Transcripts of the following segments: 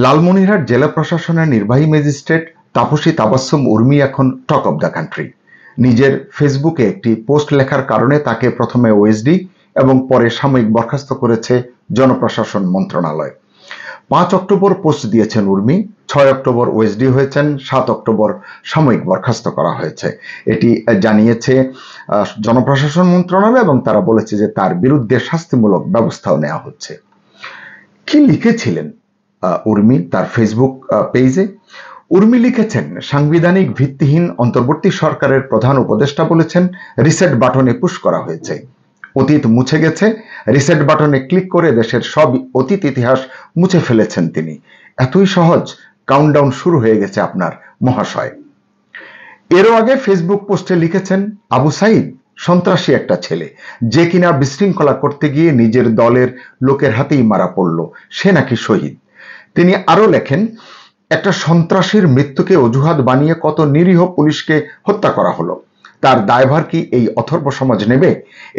লালমনিরহাট জেলা প্রশাসনের নির্বাহী ম্যাজিস্ট্রেট তাপসী তাবাসসুম উর্মি এখন টক অব দ্য কান্ট্রি। নিজের ফেসবুকে একটি পোস্ট লেখার কারণে তাকে প্রথমে ওএসডি এবং পরে সাময়িক বরখাস্ত করেছে জনপ্রশাসন মন্ত্রণালয়। 5 অক্টোবর পোস্ট দিয়েছেন উর্মি, 6 অক্টোবর ওএসডি হয়েছেন, 7 অক্টোবর সাময়িক বরখাস্ত করা হয়েছে। এটি জানিয়েছে জনপ্রশাসন মন্ত্রণালয় এবং তারা বলেছে যে তার বিরুদ্ধে শাস্তিমূলক ব্যবস্থাও নেওয়া হচ্ছে। কি লিখেছিলেন উর্মি তার ফেসবুক পেজে? উর্মি লিখেছেন, সাংবিধানিক ভিত্তিহীন অন্তর্বর্তী সরকারের প্রধান উপদেষ্টা বলেছেন রিসেট বাটনে পুশ করা হয়েছে। অতীত মুছে গেছে, রিসেট বাটনে ক্লিক করে দেশের সব অতীত ইতিহাস মুছে ফেলেছেন তিনি। এতই সহজ? কাউন্টডাউন শুরু হয়ে গেছে আপনার মহাশয়। এরও আগে ফেসবুক পোস্টে লিখেছেন, আবু সাইদ সন্ত্রাসী একটা ছেলে, যে কিনা বিশৃঙ্খলা করতে গিয়ে নিজের দলের লোকের হাতেই মারা পড়ল, সে নাকি শহীদ। তিনি আরো লেখেন, একটা সন্ত্রাসীর মৃত্যুকে অজুহাত বানিয়ে কত নিরীহ পুলিশকে হত্যা করা হলো, তার দায়ভার কি এই অথর্ব সমাজ নেবে?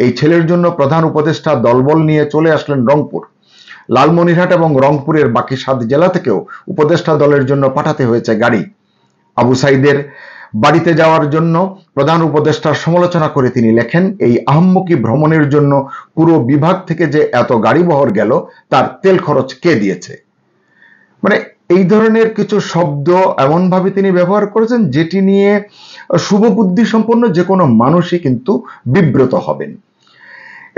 এই ছেলের জন্য প্রধান উপদেষ্টা দলবল নিয়ে চলে আসলেন রংপুর। লালমনিরহাট এবং রংপুরের বাকি 7 জেলা থেকেও উপদেষ্টা দলের জন্য পাঠাতে হয়েছে গাড়ি। আবু সাইদের বাড়িতে যাওয়ার জন্য প্রধান উপদেষ্টার সমালোচনা করে তিনি লেখেন, এই আহম্মকি ভ্রমণের জন্য পুরো বিভাগ থেকে যে এত গাড়ি বহর গেল, তার তেল খরচ কে দিয়েছে? মানে এই ধরনের কিছু শব্দ এমনভাবে তিনি ব্যবহার করেছেন যেটি নিয়ে শুভবুদ্ধি সম্পন্ন যে কোনো মানুষই কিন্তু বিব্রত হবেন।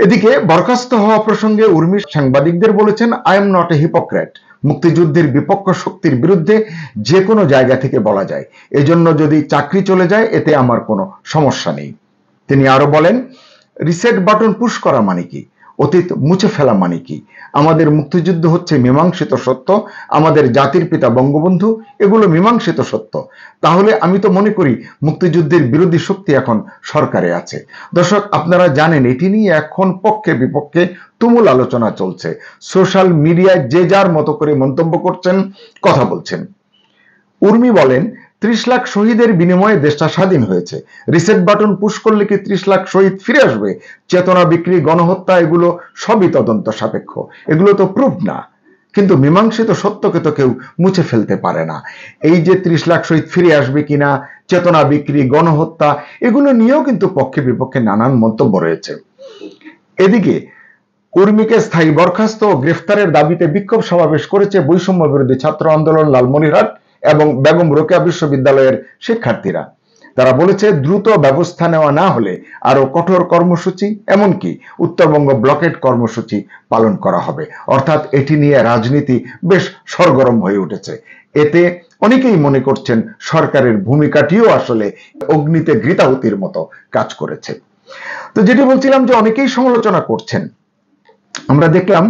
এদিকে বরখাস্ত হওয়া প্রসঙ্গে উর্মি সাংবাদিকদের বলেছেন, I am not a hypocrite. মুক্তিযুদ্ধের বিপক্ষ শক্তির বিরুদ্ধে যে কোনো জায়গা থেকে বলা যায়, এজন্য যদি চাকরি চলে যায় এতে আমার কোনো সমস্যা নেই। তিনি আরো বলেন, রিসেট বাটন পুশ করা মানে কি? অতীত মুছে ফেলা মানে কি? আমাদের মুক্তিযুদ্ধ হচ্ছে মীমাংসিত সত্য, আমাদের জাতির পিতা বঙ্গবন্ধু, এগুলো মীমাংসিত সত্য। তাহলে আমি তো মনে করি মুক্তিযুদ্ধের বিরোধী শক্তি এখন সরকারে আছে। দর্শক, আপনারা জানেন এটি নিয়ে এখন পক্ষে বিপক্ষে তুমুল আলোচনা চলছে। সোশ্যাল মিডিয়ায় যে যার মতো করে মন্তব্য করছেন, কথা বলছেন। উর্মি বলেন, 30 লাখ শহীদের বিনিময়ে দেশটা স্বাধীন হয়েছে। রিসেট বাটন পুশ করলে কি 30 লাখ শহীদ ফিরে আসবে? চেতনা বিক্রি, গণহত্যা, এগুলো সবই তদন্ত সাপেক্ষ, এগুলো তো প্রুফ না। কিন্তু মীমাংসিত সত্যকে তো কেউ মুছে ফেলতে পারে না। এই যে 30 লাখ শহীদ ফিরে আসবে কিনা, চেতনা বিক্রি, গণহত্যা, এগুলো নিয়েও কিন্তু পক্ষে বিপক্ষে নানান মন্তব্য রয়েছে। এদিকে উর্মিকে স্থায়ী বরখাস্ত ও গ্রেফতারের দাবিতে বিক্ষোভ সমাবেশ করেছে বৈষম্য বিরোধী ছাত্র আন্দোলন লালমনিরহাট এবং বেগম রোকেয়া বিশ্ববিদ্যালয়ের শিক্ষার্থীরা। তারা বলেছে, দ্রুত ব্যবস্থা নেওয়া না হলে আরো কঠোর কর্মসূচি, এমনকি উত্তরবঙ্গ ব্লকেট কর্মসূচি পালন করা হবে। অর্থাৎ এটি নিয়ে রাজনীতি বেশ সরগরম হয়ে উঠেছে। এতে অনেকেই মনে করছেন সরকারের ভূমিকাটিও আসলে অগ্নিতে ঘৃতাহুতির মতো কাজ করেছে। তো যেটি বলছিলাম যে অনেকেই সমালোচনা করছেন। আমরা দেখলাম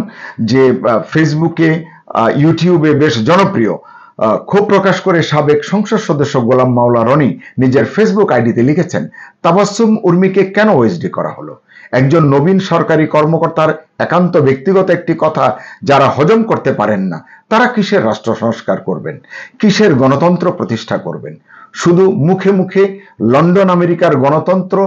যে ফেসবুকে, ইউটিউবে বেশ জনপ্রিয় ক্ষোভ প্রকাশ করে সাবেক সংসদ সদস্য গোলাম মাওলা রনি নিজের ফেসবুক আইডিতে লিখেছেন, তাবাসসুম উর্মিকে কেন ওএসডি করা হলো? একজন নবীন সরকারি কর্মকর্তার একান্ত ব্যক্তিগত একটি কথা যারা হজম করতে পারেন না, তারা কিসের রাষ্ট্র সংস্কার করবেন, কিসের গণতন্ত্র প্রতিষ্ঠা করবেন? শুধু মুখে মুখে লন্ডন আমেরিকার গণতন্ত্র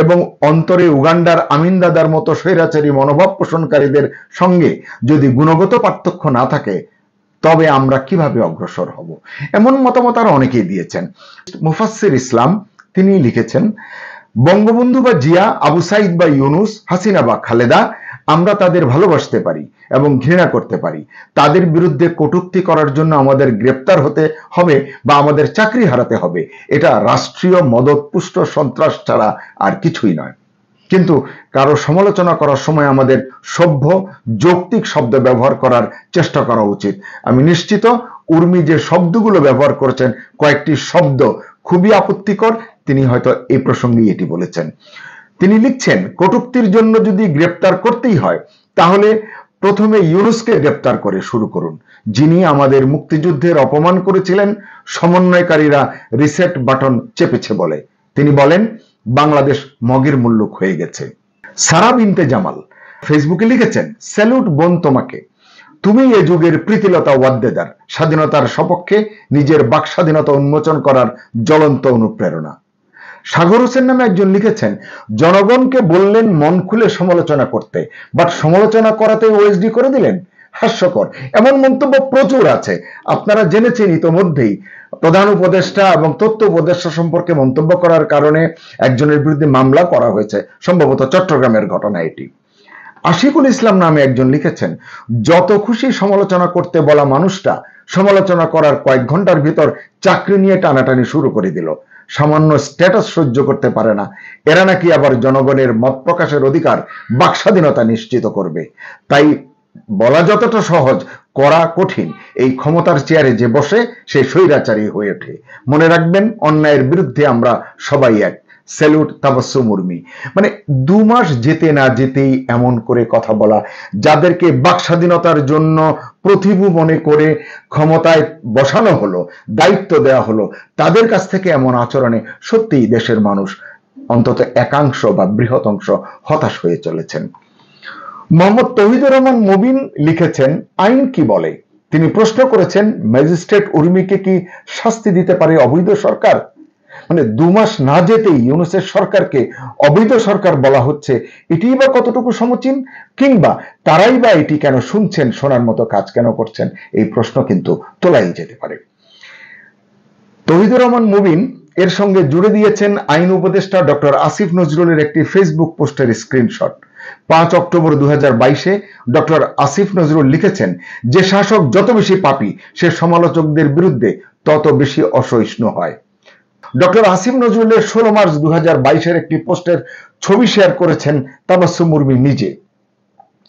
এবং অন্তরে উগান্ডার আমিন দাদার মতো স্বৈরাচারী মনোভাব পোষণকারীদের সঙ্গে যদি গুণগত পার্থক্য না থাকে, তবে আমরা কিভাবে অগ্রসর হব? এমন মতামত আর অনেকেই দিয়েছেন। মুফাসসির ইসলাম তিনি লিখেছেন, বঙ্গবন্ধু বা জিয়া, আবু সাইদ বা ইউনুস, হাসিনা বা খালেদা, আমরা তাদের ভালোবাসতে পারি এবং ঘৃণা করতে পারি। তাদের বিরুদ্ধে কটূক্তি করার জন্য আমাদের গ্রেপ্তার হতে হবে বা আমাদের চাকরি হারাতে হবে, এটা রাষ্ট্রীয় মদতপুষ্ট সন্ত্রাস ছাড়া আর কিছুই নয়। কিন্তু কারো সমালোচনা করার সময় আমাদের সভ্য যৌক্তিক শব্দ ব্যবহার করার চেষ্টা করা উচিত। আমি নিশ্চিত উর্মি যে শব্দগুলো ব্যবহার করেছেন, কয়েকটি শব্দ খুবই আপত্তিকর, তিনি হয়তো এই প্রসঙ্গে এটি বলেছেন। তিনি লিখছেন, কটূক্তির জন্য যদি গ্রেপ্তার করতেই হয় তাহলে প্রথমে ইউনুসকে গ্রেপ্তার করে শুরু করুন, যিনি আমাদের মুক্তিযুদ্ধের অপমান করেছিলেন। সমন্বয়কারীরা রিসেট বাটন চেপেছে বলে তিনি বলেন, বাংলাদেশ মগের মুল্লুক হয়ে গেছে। সারা বিনতে জামাল ফেসবুকে লিখেছেন, স্যালুট বোন তোমাকে, তুমি এ যুগের প্রীতিলতা ওয়াদ্দেদার, স্বাধীনতার সপক্ষে নিজের বাক স্বাধীনতা উন্মোচন করার জ্বলন্ত অনুপ্রেরণা। সাগর হোসেন নামে একজন লিখেছেন, জনগণকে বললেন মন খুলে সমালোচনা করতে, বাট সমালোচনা করাতে ওএসডি করে দিলেন। হাস্যকর। এমন মন্তব্য প্রচুর আছে, আপনারা জেনেছেন ইতোমধ্যেই। প্রধান উপদেষ্টা এবং তথ্য উপদেষ্টা সম্পর্কে মন্তব্য করার কারণে একজনের বিরুদ্ধে মামলা করা হয়েছে, সম্ভবত চট্টগ্রামের ঘটনা এটি। আশিকুল ইসলাম নামে একজন লিখেছেন, যত খুশি সমালোচনা করতে বলা মানুষটা সমালোচনা করার কয়েক ঘন্টার ভিতর চাকরি নিয়ে টানাটানি শুরু করে দিল। সামান্য স্ট্যাটাস সহ্য করতে পারে না, এরা নাকি আবার জনগণের মত প্রকাশের অধিকার, বাকস্বাধীনতা নিশ্চিত করবে। তাই বলা যতটা সহজ, করা কঠিন। এই ক্ষমতার চেয়ারে যে বসে সে স্বৈরাচারী হয়ে ওঠে। মনে রাখবেন, অন্যায়ের বিরুদ্ধে আমরা সবাই এক। স্যালুট তাবাসসুম উর্মি। মানে 2 মাস যেতে না যেতেই এমন করে কথা বলা, যাদেরকে বাকস্বাধীনতার জন্য প্রতিভু মনে করে ক্ষমতায় বসানো হলো, দায়িত্ব দেওয়া হলো, তাদের কাছ থেকে এমন আচরণে সত্যিই দেশের মানুষ অন্তত একাংশ বা বৃহৎ অংশ হতাশ হয়ে চলেছেন। মোহাম্মদ তৌহিদুর রহমান মুবিন লিখেছেন, আইন কি বলে? তিনি প্রশ্ন করেছেন, ম্যাজিস্ট্রেট উর্মিকে কি শাস্তি দিতে পারে অবৈধ সরকার? মানে 2 মাস না যেতেই ইউনূসের সরকারকে অবৈধ সরকার বলা হচ্ছে, এটিই বা কতটুকু সমীচীন? কিংবা তারাই বা এটি কেন শুনছেন, শোনার মতো কাজ কেন করছেন? এই প্রশ্ন কিন্তু তোলাই যেতে পারে। তৌহিদুর রহমান মুবিন এর সঙ্গে জুড়ে দিয়েছেন আইন উপদেষ্টা ডক্টর আসিফ নজরুলের একটি ফেসবুক পোস্টের স্ক্রিনশট। 5 অক্টোবর 2022-এ ডক্টর আসিফ নজরুল লিখেছেন, যে শাসক যত বেশি পাপী, সে সমালোচকদের বিরুদ্ধে তত বেশি অসহিষ্ণু হয়। ডক্টর আসিফ নজরুলের 16 মার্চ 2022-এর একটি পোস্টের ছবি শেয়ার করেছেন তাবাসসুম উর্মি নিজে।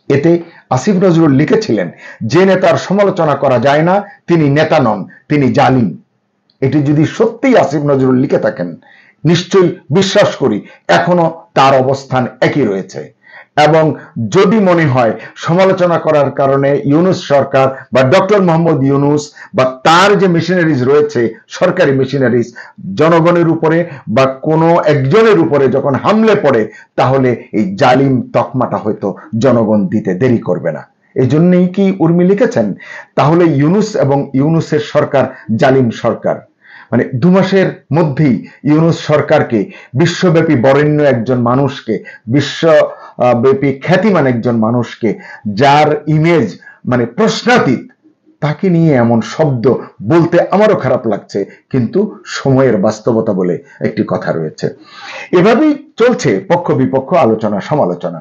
এতে আসিফ নজরুল লিখেছিলেন, যে নেতার সমালোচনা করা যায় না তিনি নেতা নন, তিনি জালিম। এটি যদি সত্যিই আসিফ নজরুল লিখে থাকেন, নিশ্চয়ই বিশ্বাস করি এখনো তার অবস্থান একই রয়েছে। এবং যদি মনে হয় সমালোচনা করার কারণে ইউনূস সরকার বা ডক্টর মোহাম্মদ ইউনূস বা তার যে মেশিনারিজ রয়েছে, সরকারি মেশিনারিজ, জনগণের উপরে বা কোনো একজনের উপরে যখন হামলে পড়ে, তাহলে এই জালিম তকমাটা হয়তো জনগণ দিতে দেরি করবে না। এই জন্যই কি উর্মি লিখেছেন? তাহলে ইউনূস এবং ইউনূসের সরকার জালিম সরকার। মানে 2 মাসের মধ্যেই ইউনূস সরকারকে, বিশ্বব্যাপী বরেণ্য একজন মানুষকে, বিশ্বব্যাপী খ্যাতিমান একজন মানুষকে, যার ইমেজ মানে প্রশ্নাতীত, তাকে নিয়ে এমন শব্দ বলতে আমারও খারাপ লাগছে, কিন্তু সময়ের বাস্তবতা বলে একটি কথা রয়েছে। এভাবেই চলছে পক্ষ বিপক্ষ আলোচনা সমালোচনা।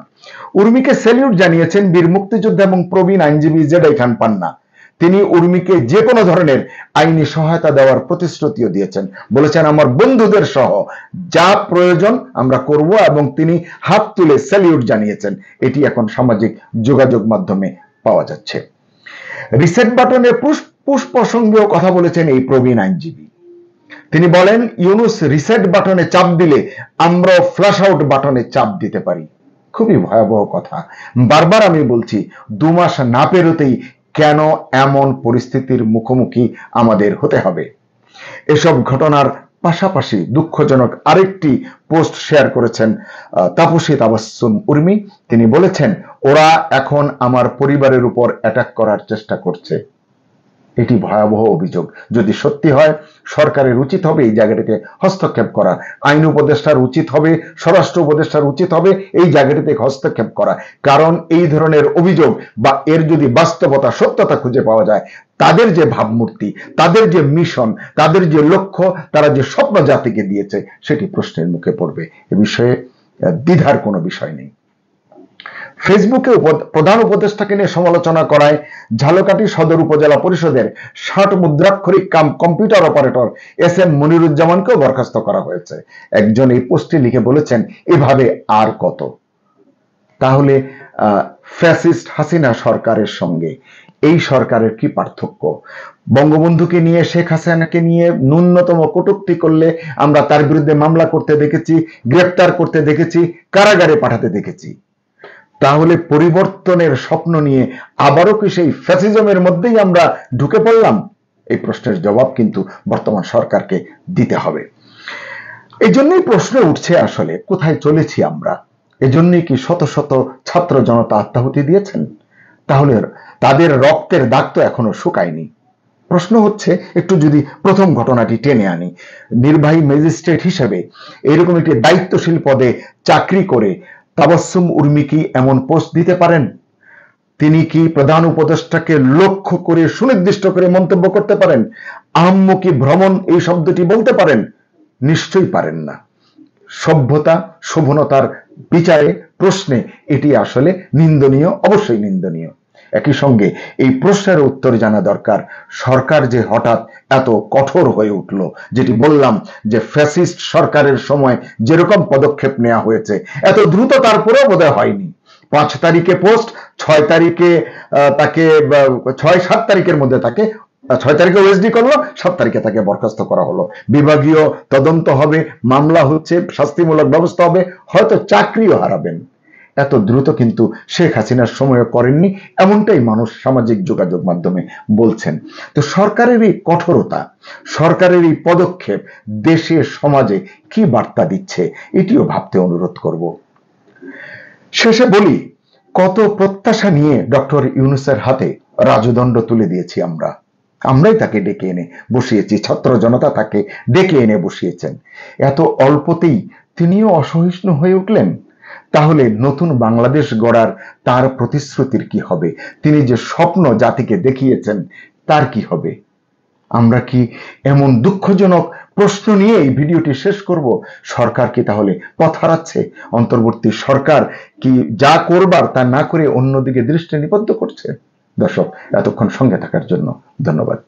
উর্মিকে স্যালিউট জানিয়েছেন বীর মুক্তিযোদ্ধা এবং প্রবীণ আইনজীবী জেডাই খান পান্না। তিনি উর্মিকে যে কোনো ধরনের আইনি সহায়তা দেওয়ার প্রতিশ্রুতিও দিয়েছেন, বলেছেন আমার বন্ধুদের সহ যা প্রয়োজন আমরা করব, এবং তিনি হাত তুলে স্যালিউট জানিয়েছেন। এটি এখন সামাজিক যোগাযোগ মাধ্যমে পাওয়া যাচ্ছে। রিসেট বাটনে পুশ প্রসঙ্গেও কথা বলেছেন এই প্রবীণ আইনজীবী। তিনি বলেন, ইউনূস রিসেট বাটনে চাপ দিলে আমরাও ফ্ল্যাশ আউট বাটনে চাপ দিতে পারি। খুবই ভয়াবহ কথা। বারবার আমি বলছি, 2 মাস না পেরোতেই কেন এমন পরিস্থিতির মুখোমুখি আমাদের হতে হবে? এসব ঘটনার পাশাপাশি দুঃখজনক আরেকটি পোস্ট শেয়ার করেছেন তাপসী তাবাসসুম উর্মি। তিনি বলেছেন, ওরা এখন আমার পরিবারের উপর অ্যাটাক করার চেষ্টা করছে। এটি ভয়াবহ অভিযোগ। যদি সত্যি হয়, সরকারের উচিত হবে এই জায়গাটিতে হস্তক্ষেপ করা, আইন উপদেষ্টার উচিত হবে, স্বরাষ্ট্র উপদেষ্টার উচিত হবে এই জায়গাটিতে হস্তক্ষেপ করা। কারণ এই ধরনের অভিযোগ বা এর যদি বাস্তবতা, সত্যতা খুঁজে পাওয়া যায়, তাদের যে ভাবমূর্তি, তাদের যে মিশন, তাদের যে লক্ষ্য, তারা যে স্বপ্ন জাতিকে দিয়েছে, সেটি প্রশ্নের মুখে পড়বে। এ বিষয়ে দ্বিধার কোনো বিষয় নেই। ফেসবুকে প্রধান উপদেষ্টাকে নিয়ে সমালোচনা করায় ঝালকাঠি সদর উপজেলা পরিষদের 60 মুদ্রাক্ষরিক কাম কম্পিউটার অপারেটর SM মনিরুজ্জামানকেও বরখাস্ত করা হয়েছে। একজন এই পোস্টে লিখে বলেছেন, এভাবে আর কত? তাহলে ফ্যাসিস্ট হাসিনা সরকারের সঙ্গে এই সরকারের কি পার্থক্য? বঙ্গবন্ধুকে নিয়ে, শেখ হাসিনাকে নিয়ে ন্যূনতম কটূক্তি করলে আমরা তার বিরুদ্ধে মামলা করতে দেখেছি, গ্রেফতার করতে দেখেছি, কারাগারে পাঠাতে দেখেছি। তাহলে পরিবর্তনের স্বপ্ন নিয়ে আবারও কি সেই ফ্যাসিজমের মধ্যেই আমরা ঢুকে পড়লাম? এই প্রশ্নের জবাব কিন্তু বর্তমান সরকারকে দিতে হবে। এই জন্যই প্রশ্ন উঠছে, আসলে কোথায় চলেছি আমরা? এজন্যই কি শত শত ছাত্র জনতা আত্মাহুতি দিয়েছেন? তাহলে তাদের রক্তের দাগ তো এখনো শুকায়নি। প্রশ্ন হচ্ছে, একটু যদি প্রথম ঘটনাটি টেনে আনি, নির্বাহী ম্যাজিস্ট্রেট হিসেবে এরকম একটি দায়িত্বশীল পদে চাকরি করে তাবাসসুম উর্মি কি এমন পোস্ট দিতে পারেন? তিনি কি প্রধান উপদেষ্টাকে লক্ষ্য করে সুনির্দিষ্ট করে মন্তব্য করতে পারেন? আহাম্মকি ভ্রমণ এই শব্দটি বলতে পারেন? নিশ্চয়ই পারেন না। সভ্যতা শোভনতার বিচারে প্রশ্নে এটি আসলে নিন্দনীয়, অবশ্যই নিন্দনীয়। একই সঙ্গে এই প্রশ্নের উত্তর জানা দরকার, সরকার যে হঠাৎ এত কঠোর হয়ে উঠল, যেটি বললাম যে ফ্যাসিস্ট সরকারের সময় যেরকম পদক্ষেপ নেওয়া হয়েছে এত দ্রুত তারপরেও বোধহয় হয়নি। 5 তারিখে পোস্ট, 6 তারিখে তাকে 6-7 তারিখের মধ্যে তাকে 6 তারিখে ওএসডি করলো, 7 তারিখে তাকে বরখাস্ত করা হলো। বিভাগীয় তদন্ত হবে, মামলা হচ্ছে, শাস্তিমূলক ব্যবস্থা হবে, হয়তো চাকরিও হারাবেন। এত দ্রুত কিন্তু শেখ হাসিনার সময় করেননি, এমনটাই মানুষ সামাজিক যোগাযোগ মাধ্যমে বলছেন। তো সরকারের এই কঠোরতা, সরকারের এই পদক্ষেপ দেশে সমাজে কি বার্তা দিচ্ছে এটিও ভাবতে অনুরোধ করব। শেষে বলি, কত প্রত্যাশা নিয়ে ডক্টর ইউনূসের হাতে রাজদণ্ড তুলে দিয়েছি আমরাই তাকে ডেকে এনে বসিয়েছি, ছাত্র জনতা তাকে ডেকে এনে বসিয়েছেন। এত অল্পতেই তিনিও অসহিষ্ণু হয়ে উঠলেন। তাহলে নতুন বাংলাদেশ গড়ার তার প্রতিশ্রুতির কি হবে? তিনি যে স্বপ্ন জাতিকে দেখিয়েছেন তার কি হবে? আমরা কি এমন দুঃখজনক প্রশ্ন নিয়ে এই ভিডিওটি শেষ করব? সরকার কি তাহলে পথ হারাচ্ছে? অন্তর্বর্তী সরকার কি যা করবার তা না করে অন্যদিকে দৃষ্টি নিবদ্ধ করছে? দর্শক, এতক্ষণ সঙ্গে থাকার জন্য ধন্যবাদ।